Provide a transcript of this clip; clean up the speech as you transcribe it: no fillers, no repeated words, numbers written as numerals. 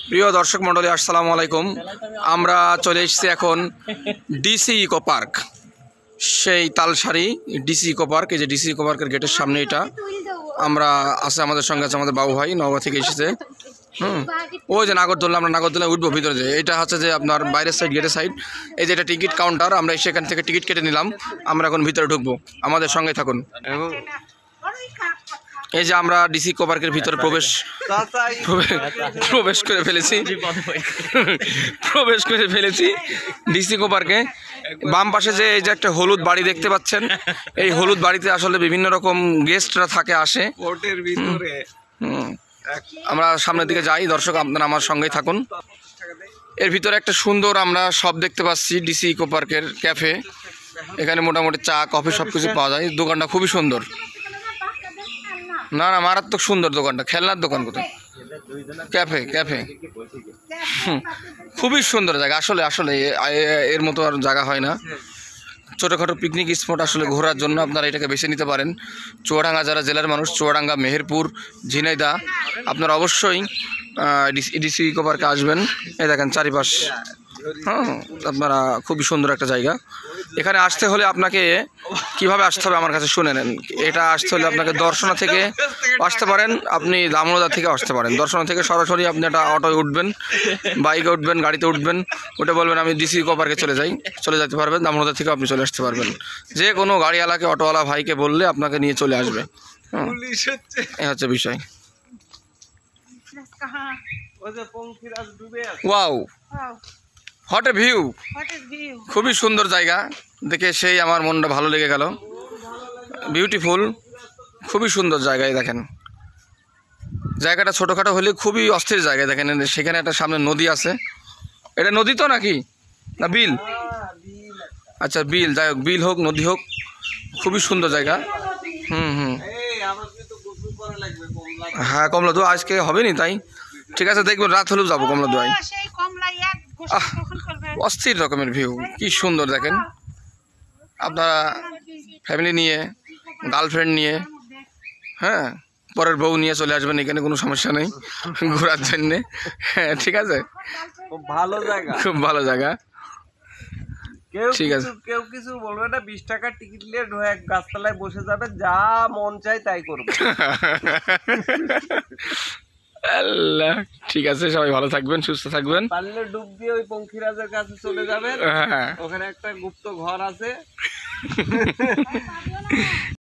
প্রিয় দর্শক মণ্ডলী, আসসালামু আলাইকুম। আমরা চলে এসেছি এখন ডিসি ইকো পার্ক, সেই তালসারি ডিসি ইকো পার্ক। এই যে ডিসি ইকো পার্কের গেটের সামনে এটা আমরা আছে, আমাদের সঙ্গে আছে আমাদের বাবু ভাই, নওগাঁ থেকে এসেছে। ওই যে নাগরদোল্লা, আমরা নাগরদোল্লায় উঠবো ভিতরে। যে এটা হচ্ছে যে আপনার বাইরের সাইড, গেটের সাইড। এই যে এটা টিকিট কাউন্টার, আমরা সেখান থেকে টিকিট কেটে নিলাম। আমরা এখন ভিতরে ঢুকবো, আমাদের সঙ্গে থাকুন। এই যে আমরা ডিসি ইকো পার্কের ভিতরে প্রবেশ করে ফেলেছি ডিসি ইকো পার্কে। বাম পাশে যে এই যে একটা হলুদ বাড়ি দেখতে পাচ্ছেন, এই হলুদ বাড়িতে আসলে বিভিন্ন রকম গেস্টরা থাকে, আসে। আমরা সামনের দিকে যাই, দর্শক আপনারা আমার সঙ্গেই থাকুন। এর ভিতরে একটা সুন্দর আমরা সব দেখতে পাচ্ছি, ডিসি ইকো পার্কের ক্যাফে। এখানে মোটামুটি চা কফি সব কিছু পাওয়া যায়। দোকানটা খুবই সুন্দর, না মারাত্মক সুন্দর দোকানটা। খেলনার দোকান কোথায়? ক্যাফে খুবই সুন্দর জায়গা। আসলে এর মতো আর জায়গা হয় না। ছোটোখাটো পিকনিক স্পট আসলে ঘোরার জন্য আপনারা এটাকে বেছে নিতে পারেন। চুয়াডাঙ্গা যারা জেলার মানুষ, চুয়াডাঙ্গা, মেহেরপুর, ঝিনাইদহ, আপনারা অবশ্যই ডিসি ইকো পার্কে আসবেন। এই দেখেন চারিপাশ, আপনারা খুবই সুন্দর একটা জায়গা। এখানে আসতে হলে আপনাকে কিভাবে আসতে হবে আমার কাছে শুনে নেন। এটা আসতে হলে আপনাকে দর্শনা থেকে আসতে পারেন, আপনি দামোদর থেকে আসতে পারেন। দর্শনা থেকে সরাসরি আপনি একটা অটোয় উঠবেন, বাইকে উঠবেন, গাড়িতে উঠবেন, ওটা বলবেন আমি ডিসি ইকো পার্কে চলে যেতে পারবেন। দামোদর থেকে আপনি চলে আসতে পারবেন। যে কোনো গাড়িওয়ালাকে, অটোওয়ালা ভাইকে বললে আপনাকে নিয়ে চলে আসবে। এই হচ্ছে বিষয়। Wow, what a view! খুবই সুন্দর জায়গা, দেখে সেই আমার মনটা ভালো লেগে গেল। বিউটিফুল, খুবই সুন্দর জায়গায়। দেখেন জায়গাটা ছোটোখাটো হলে খুবই অস্থির জায়গায়। দেখেন সেখানে একটা সামনে নদী আছে। এটা নদী তো নাকি, না বিল? আচ্ছা বিল, যাই হোক, বিল হোক নদী হোক, খুবই সুন্দর জায়গা। হ্যাঁ, কমলা দু আজকে হবে নি, তাই ঠিক আছে, দেখবেন রাত হলেও যাবো কমলা দুয়াই। অস্থির রকমের ভিউ, কি সুন্দর। দেখেন আপনারা ফ্যামিলি নিয়ে, গার্লফ্রেন্ড নিয়ে, হ্যাঁ, পরের বউ নিয়ে চলে আসবেন, এখানে কোনো সমস্যা নেই ঘোরার জন্যে। হ্যাঁ ঠিক আছে, খুব ভালো জায়গা। ঠিক আছে, কেউ কিছু বলবে না। 20 টাকার টিকিট নিয়ে এক গাছতলায় বসে যাবে, যা মন চাই তাই করবে। আল্লাহ, ঠিক আছে, সবাই ভালো থাকবেন, সুস্থ থাকবেন। পারলে ডুব দিয়ে ওই পঙ্খিরাজের কাছে চলে যাবেন, ওখানে একটা গুপ্ত ঘর আছে।